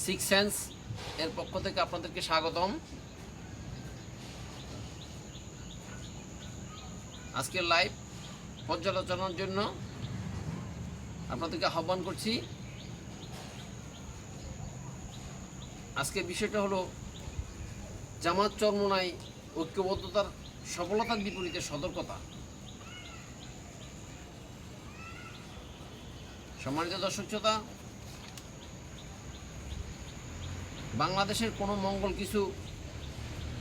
Six sense এর পক্ষ থেকে আপনাদেরকে স্বাগতম। আজকের লাইভ পর্যালোচনার জন্য আপনাদেরকে আহ্বান করছি। আজকের বিষয়টা হলো জামাত চরমোনাই ঐক্যবদ্ধতার সফলতার বিপরীতে সতর্কতা। সম্মানিত দর্শক শ্রোতা, বাংলাদেশের কোনো মঙ্গল কিছু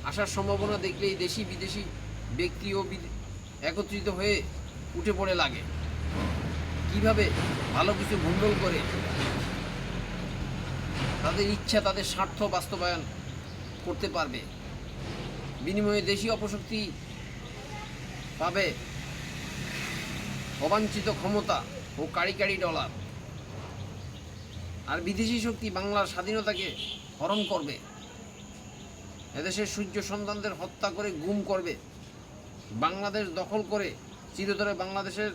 আসার সম্ভাবনা দেখলেই দেশি বিদেশি ব্যক্তি ও একত্রিত হয়ে উঠে পড়ে লাগে কিভাবে ভালো কিছু ভণ্ডুল করে তাদের ইচ্ছা, তাদের স্বার্থ বাস্তবায়ন করতে পারবে। বিনিময়ে দেশি অপশক্তি পাবে অবাঞ্ছিত ক্ষমতা ও কাড়ি কাড়ি ডলার, আর বিদেশি শক্তি বাংলার স্বাধীনতাকে হরণ করবে। এদেশের সূর্য সন্তানদের হত্যা করে গুম করবে, বাংলাদেশ দখল করে চিরতরে বাংলাদেশের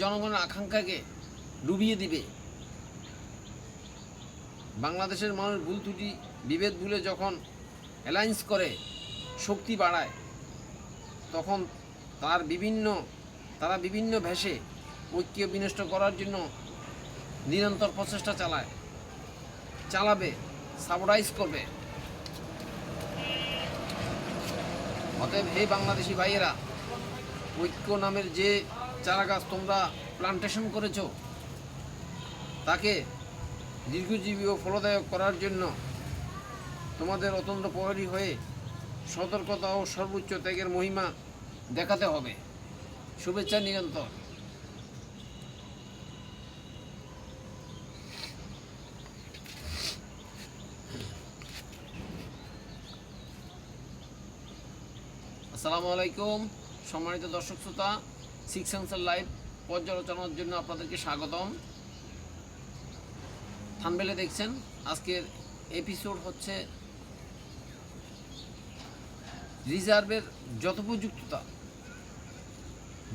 জনগণের আকাঙ্ক্ষাকে ডুবিয়ে দিবে। বাংলাদেশের মানুষ ভুল ত্রুটি বিভেদ ভুলে যখন অ্যালায়েন্স করে শক্তি বাড়ায়, তখন তারা বিভিন্ন ভেষে ঐক্য বিনষ্ট করার জন্য নিরন্তর প্রচেষ্টা চালাবে, সাবরাইজ করবে। অতএব হে বাংলাদেশি ভাইয়েরা, ঐক্য নামের যে চারাগাছ তোমরা প্লান্টেশন করেছ, তাকে দীর্ঘজীবী ও ফলদায়ক করার জন্য তোমাদের অত্যন্ত প্রহরী হয়ে সতর্কতা ও সর্বোচ্চ ত্যাগের মহিমা দেখাতে হবে। শুভেচ্ছা নিরন্তর। আসসালামু আলাইকুম। সম্মানিত দর্শক শ্রোতা, সিক্স সেন্সের লাইভ পর্যালোচনার জন্য আপনাদেরকে স্বাগতম। থাম্বনেলে দেখছেন আজকের এপিসোড হচ্ছে রিজার্ভের যথোপযুক্ততা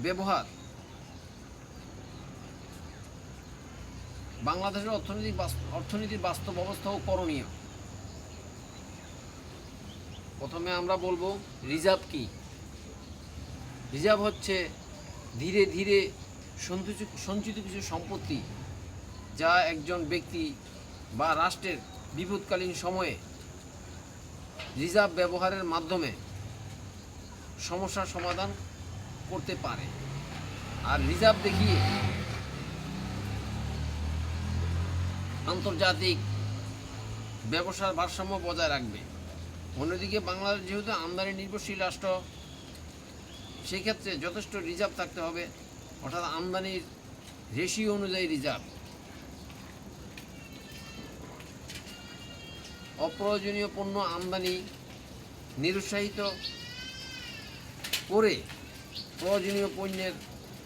ব্যবহার বাংলাদেশের অর্থনীতির বাস্তব অবস্থা ও করণীয়। প্রথমে আমরা বলবো রিজার্ভ কি। রিজার্ভ হচ্ছে ধীরে ধীরে সঞ্চিত কিছু সম্পত্তি, যা একজন ব্যক্তি বা রাষ্ট্রের বিপদকালীন সময়ে রিজার্ভ ব্যবহারের মাধ্যমে সমস্যার সমাধান করতে পারে। আর রিজার্ভ দেখিয়ে আন্তর্জাতিক ব্যবসার ভারসাম্য বজায় রাখবে। অন্যদিকে বাংলাদেশ যেহেতু আমদানি নির্ভরশীল রাষ্ট্র, সেই ক্ষেত্রে যথেষ্ট রিজার্ভ থাকতে হবে, অর্থাৎ আমদানির রেশিও অনুযায়ী রিজার্ভ। অপ্রয়োজনীয় পণ্য আমদানি নিরুৎসাহিত করে প্রয়োজনীয় পণ্যের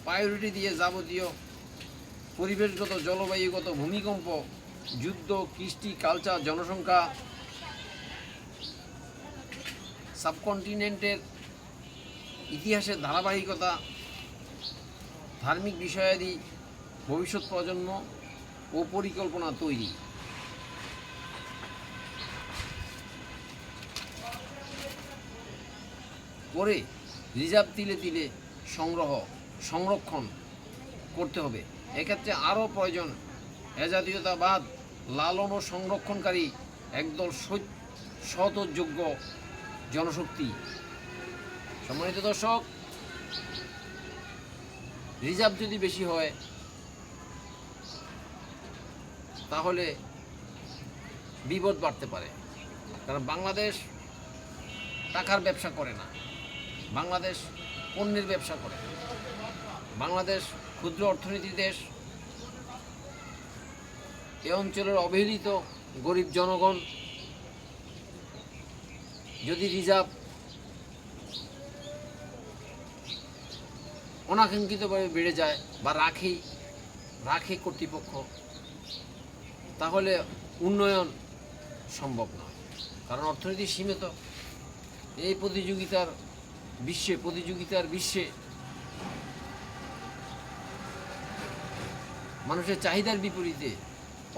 প্রায়োরিটি দিয়ে যাবতীয় পরিবেশগত, জলবায়ুগত, ভূমিকম্প, যুদ্ধ, কৃষ্টি, কালচার, জনসংখ্যা, সাবকন্টিনেন্টের ইতিহাসের ধারাবাহিকতা, ধার্মিক বিষয়াদি, ভবিষ্যৎ প্রজন্ম ও পরিকল্পনা তৈরি করে রিজার্ভ তিলে তিলে সংরক্ষণ করতে হবে। এক্ষেত্রে আরও প্রয়োজন এজাতীয়তাবাদ লালন ও সংরক্ষণকারী একদল সৎ ও যোগ্য জনশক্তি। সম্মানিত দর্শক, রিজার্ভ যদি বেশি হয় তাহলে বিপদ বাড়তে পারে। কারণ বাংলাদেশ টাকার ব্যবসা করে না, বাংলাদেশ পণ্যের ব্যবসা করে। বাংলাদেশ ক্ষুদ্র অর্থনীতি দেশ। এ অঞ্চলের অবহেলিত গরিব জনগণ যদি রিজার্ভ অনাকাঙ্ক্ষিতভাবে বেড়ে যায় বা রাখে কর্তৃপক্ষ, তাহলে উন্নয়ন সম্ভব নয়। কারণ অর্থনীতি সীমিত। এই প্রতিযোগিতার প্রতিযোগিতার বিশ্বে মানুষের চাহিদার বিপরীতে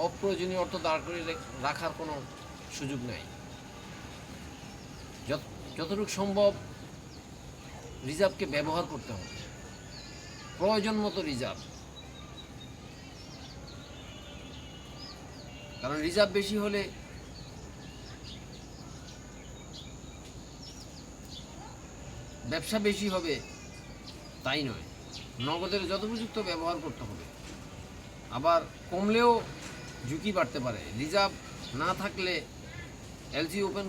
অপ্রয়োজনীয় অর্থ দাঁড় করে রাখার কোনো সুযোগ নাই। যতটুকু সম্ভব রিজার্ভকে ব্যবহার করতে হবে, প্রয়োজন মতো রিজার্ভ। কারণ রিজার্ভ বেশি হলে ব্যবসা বেশি হবে তাই নয়, নগদের যথোপযুক্ত ব্যবহার করতে হবে। আবার কমলেও ঝুঁকি বাড়তে পারে। রিজার্ভ না থাকলে এলসি ওপেন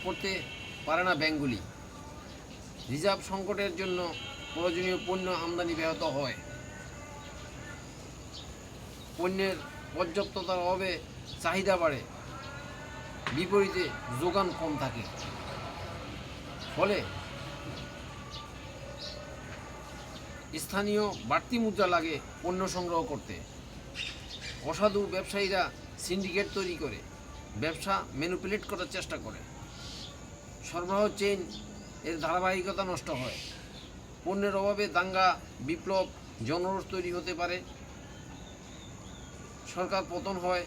করতে পারে না ব্যাংকগুলি। রিজার্ভ সংকটের জন্য প্রয়োজনীয় পণ্য আমদানি ব্যাহত হয়। পণ্যের পর্যাপ্ততার অভাবে চাহিদা বাড়ে, বিপরীতে যোগান কম থাকে। ফলে স্থানীয় বাড়তি মুদ্রা লাগে পণ্য সংগ্রহ করতে। অসাধু ব্যবসায়ীরা সিন্ডিকেট তৈরি করে ব্যবসা ম্যানিপুলেট করার চেষ্টা করে। সরবরাহ চেইন এর ধারাবাহিকতা নষ্ট হয়। পণ্যের অভাবে দাঙ্গা, বিপ্লব, জনরোষ তৈরি হতে পারে। সরকার পতন হয়,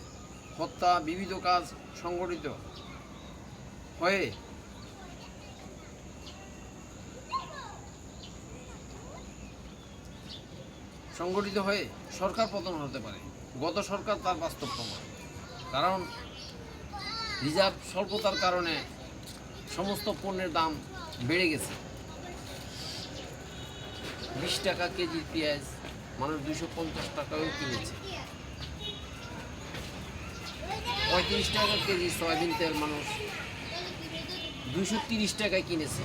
হত্যা, বিবিধ কাজ সংগঠিত হয়ে সরকার পতন হতে পারে। গত সরকার তার বাস্তব প্রমাণ। কারণ রিজার্ভ স্বল্পতার কারণে সমস্ত পণ্যের দাম বেড়ে গেছে। 20 টাকা কেজি পেঁয়াজ মানুষ 250 টাকাও কিনেছে। 35 টাকা কেজি সয়াবিন তেল মানুষ 230 টাকায় কিনেছে।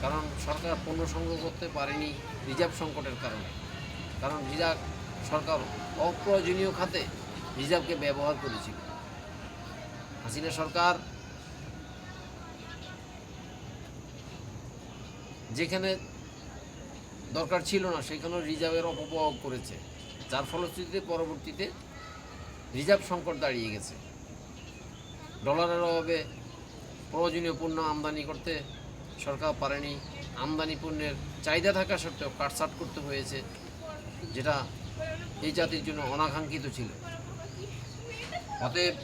কারণ সরকার পণ্য সংগ্রহ করতে পারেনি রিজার্ভ সংকটের কারণে। কারণ সরকার অপ্রয়োজনীয় খাতে রিজার্ভকে ব্যবহার করেছিল। হাসিনা সরকার যেখানে দরকার ছিল না সেখানেও রিজার্ভের অপব্যবহার করেছে, যার ফলশ্রুতিতে পরবর্তীতে রিজার্ভ সংকট দাঁড়িয়ে গেছে। ডলারের অভাবে প্রয়োজনীয় পণ্য আমদানি করতে সরকার পারেনি। আমদানি পণ্যের চাহিদা থাকা সত্ত্বেও কাটছাঁট করতে হয়েছে, যেটা এই জাতির জন্য অনাকাঙ্ক্ষিত ছিল। অতএব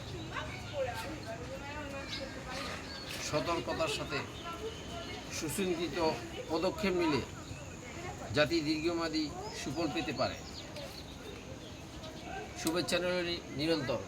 সতর্কতার সাথে সুচিন্তিত পদক্ষেপ নিলে জাতি দীর্ঘমেয়াদী সুফল পেতে পারে। শুভেচ্ছা নিরন্তর।